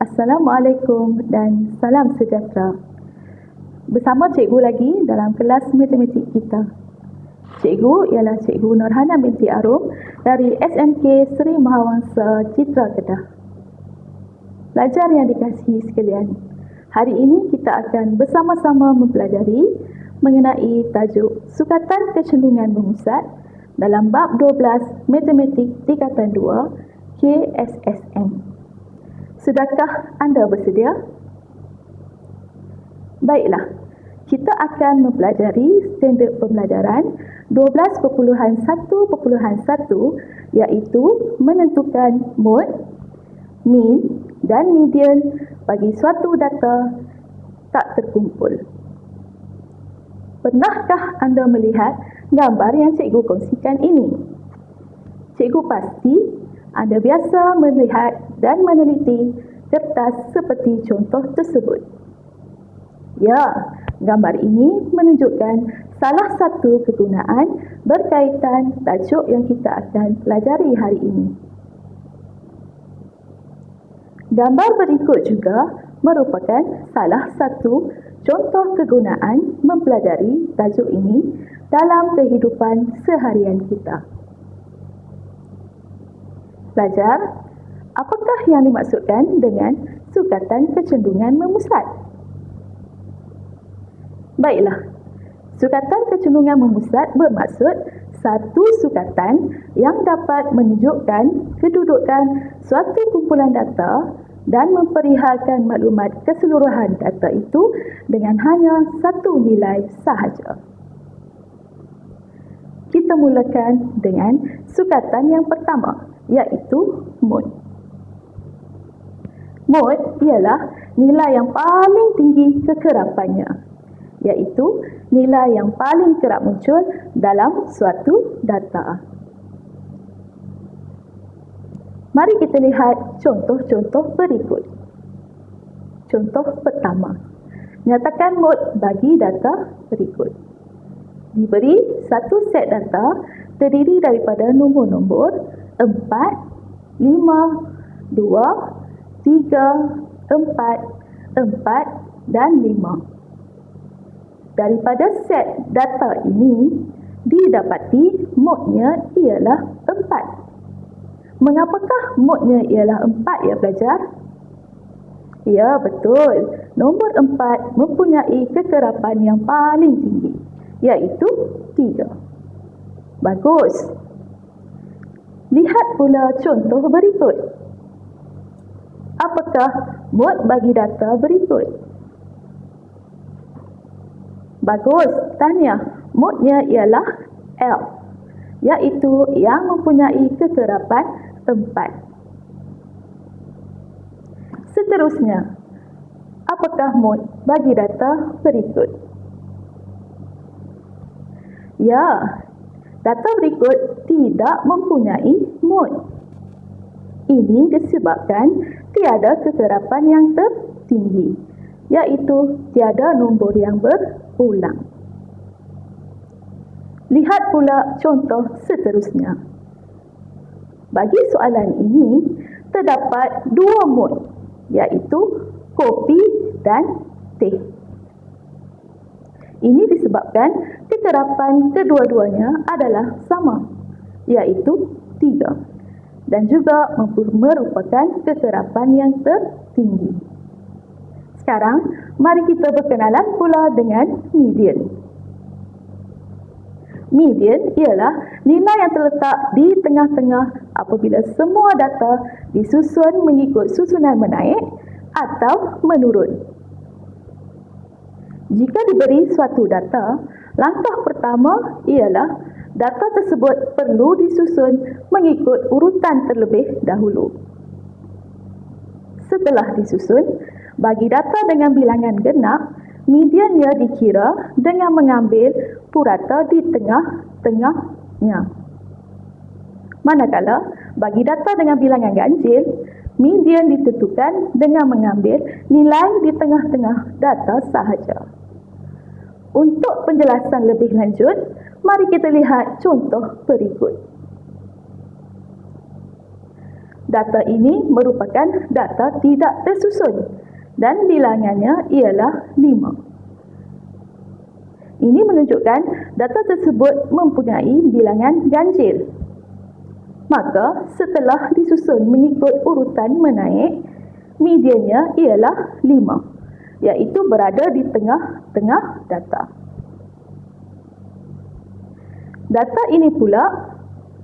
Assalamualaikum dan salam sejahtera. Bersama cikgu lagi dalam kelas matematik kita. Cikgu ialah Cikgu Nurhana binti Arum dari SMK Seri Mahawangsa Citra Kedah. Pelajar yang dikasihi sekalian, hari ini kita akan bersama-sama mempelajari mengenai tajuk Sukatan Kecenderungan Memusat dalam bab 12 Matematik Tingkatan 2 KSSM. Sudahkah anda bersedia? Baiklah, kita akan mempelajari standard pembelajaran 12.1.1 iaitu menentukan mode, mean dan median bagi suatu data tak terkumpul. Pernahkah anda melihat gambar yang cikgu kongsikan ini? Cikgu pasti anda biasa melihat dan meneliti kertas seperti contoh tersebut. Ya, gambar ini menunjukkan salah satu kegunaan berkaitan tajuk yang kita akan pelajari hari ini. Gambar berikut juga merupakan salah satu contoh kegunaan mempelajari tajuk ini dalam kehidupan seharian kita. Pelajar, apakah yang dimaksudkan dengan sukatan kecenderungan memusat? Baiklah, sukatan kecenderungan memusat bermaksud satu sukatan yang dapat menunjukkan kedudukan suatu kumpulan data dan memperihalkan maklumat keseluruhan data itu dengan hanya satu nilai sahaja. Kita mulakan dengan sukatan yang pertama, iaitu mode. Mode ialah nilai yang paling tinggi kekerapannya, iaitu nilai yang paling kerap muncul dalam suatu data. Mari kita lihat contoh-contoh berikut. Contoh pertama, nyatakan mode bagi data berikut. Diberi satu set data terdiri daripada nombor-nombor 4, 5, 2, 3, 4, dan 5. Daripada set data ini, didapati modnya ialah 4. Mengapakah modnya ialah 4 ya pelajar? Ya, betul. Nombor 4 mempunyai kekerapan yang paling tinggi, iaitu 3. Bagus. Lihat pula contoh berikut. Apakah mod bagi data berikut? Bagus, tahniah. Modnya ialah L, iaitu yang mempunyai kekerapan 4. Seterusnya, apakah mod bagi data berikut? Ya, data berikut tidak mempunyai mod. Ini disebabkan tiada kekerapan yang tertinggi, iaitu tiada nombor yang berulang. Lihat pula contoh seterusnya. Bagi soalan ini, terdapat 2 mod, iaitu kopi dan teh. Ini disebabkan kekerapan kedua-duanya adalah sama, iaitu 3, dan juga merupakan kekerapan yang tertinggi. Sekarang, mari kita berkenalan pula dengan median. Median ialah nilai yang terletak di tengah-tengah apabila semua data disusun mengikut susunan menaik atau menurun. Jika diberi suatu data, langkah pertama ialah data tersebut perlu disusun mengikut urutan terlebih dahulu. Setelah disusun, bagi data dengan bilangan genap, mediannya dikira dengan mengambil purata di tengah-tengahnya. Manakala, bagi data dengan bilangan ganjil, median ditentukan dengan mengambil nilai di tengah-tengah data sahaja. Untuk penjelasan lebih lanjut, mari kita lihat contoh berikut. data ini merupakan data tidak tersusun dan bilangannya ialah 5. Ini menunjukkan data tersebut mempunyai bilangan ganjil. Maka setelah disusun mengikut urutan menaik, mediannya ialah 5, iaitu berada di tengah-tengah data. Data ini pula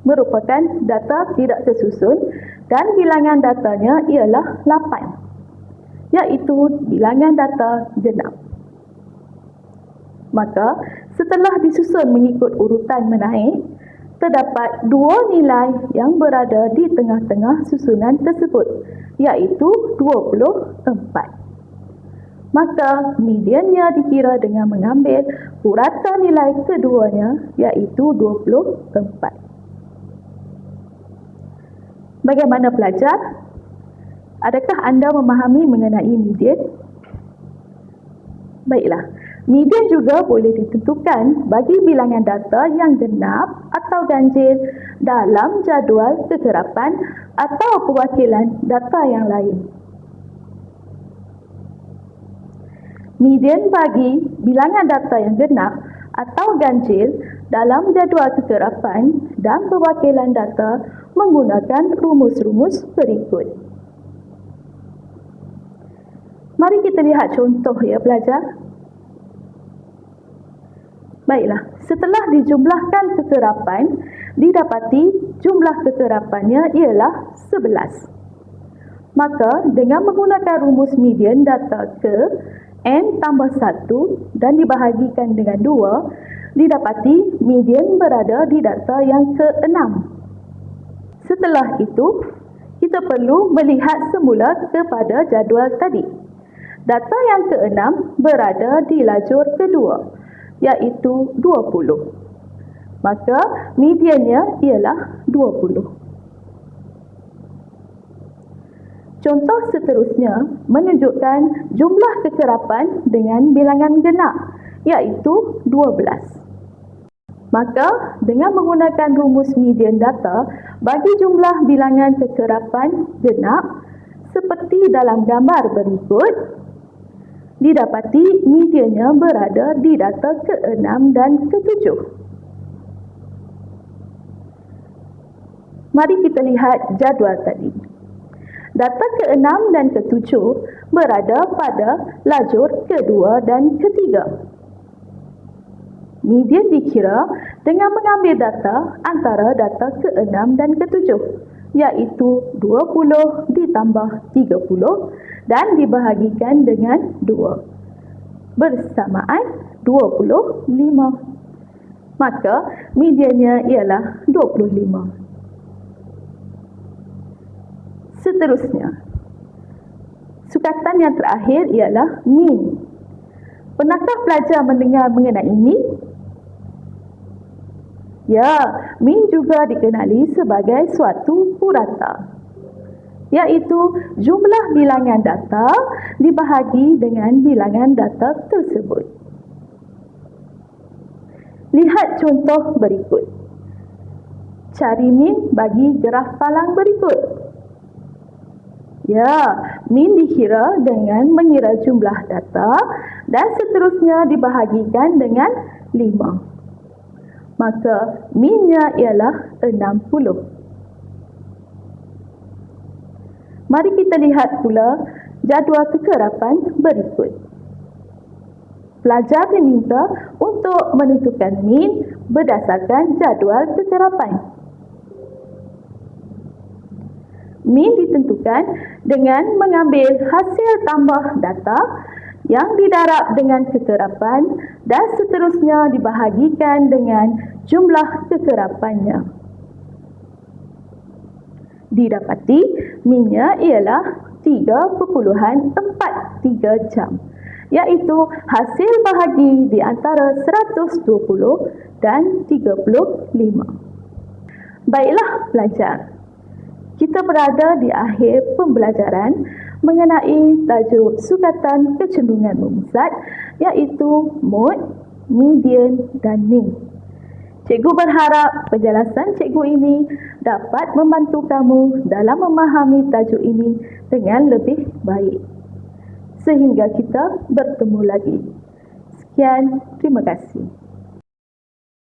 merupakan data tidak tersusun dan bilangan datanya ialah 8, iaitu bilangan data genap. Maka setelah disusun mengikut urutan menaik, terdapat dua nilai yang berada di tengah-tengah susunan tersebut, iaitu 24. Maka mediannya dikira dengan mengambil purata nilai keduanya, iaitu 24. Bagaimana pelajar? Adakah anda memahami mengenai median? Baiklah, median juga boleh ditentukan bagi bilangan data yang genap atau ganjil dalam jadual kekerapan atau perwakilan data yang lain. Median bagi bilangan data yang genap atau ganjil dalam jadual kekerapan dan perwakilan data menggunakan rumus-rumus berikut. Mari kita lihat contoh ya pelajar. Baiklah, setelah dijumlahkan kekerapan, didapati jumlah kekerapannya ialah 11. Maka dengan menggunakan rumus median data ke N tambah 1 dan dibahagikan dengan 2, didapati median berada di data yang ke-6. Setelah itu, kita perlu melihat semula kepada jadual tadi. Data yang ke-6 berada di lajur kedua, iaitu 20. Maka mediannya ialah 20. Contoh seterusnya menunjukkan jumlah kekerapan dengan bilangan genap, iaitu 12. Maka dengan menggunakan rumus median data bagi jumlah bilangan kekerapan genap seperti dalam gambar berikut, didapati mediannya berada di data ke-6 dan ke-7. Mari kita lihat jadual tadi. Data ke-6 dan ke-7 berada pada lajur kedua dan ketiga. Median dikira dengan mengambil data antara data ke-6 dan ke-7, iaitu 20 ditambah 30 dan dibahagikan dengan 2, bersamaan 25. Maka mediannya ialah 25. Seterusnya, sukatan yang terakhir ialah mean. Pernahkah pelajar mendengar mengenai mean? Ya, mean juga dikenali sebagai suatu purata, iaitu jumlah bilangan data dibahagi dengan bilangan data tersebut. Lihat contoh berikut. Cari mean bagi graf palang berikut. Ya, mean dikira dengan mengira jumlah data dan seterusnya dibahagikan dengan 5. Maka mean-nya ialah 60. Mari kita lihat pula jadual kekerapan berikut. Pelajar diminta untuk menentukan mean berdasarkan jadual kekerapan. Mean ditentukan dengan mengambil hasil tambah data yang didarab dengan kekerapan dan seterusnya dibahagikan dengan jumlah kekerapannya. Didapati mean-nya ialah 3.43 jam, iaitu hasil bahagi di antara 120 dan 35. Baiklah pelajar, kita berada di akhir pembelajaran mengenai tajuk sukatan kecenderungan memusat, iaitu mode, median dan mean. Cikgu berharap penjelasan cikgu ini dapat membantu kamu dalam memahami tajuk ini dengan lebih baik. Sehingga kita bertemu lagi. Sekian, terima kasih.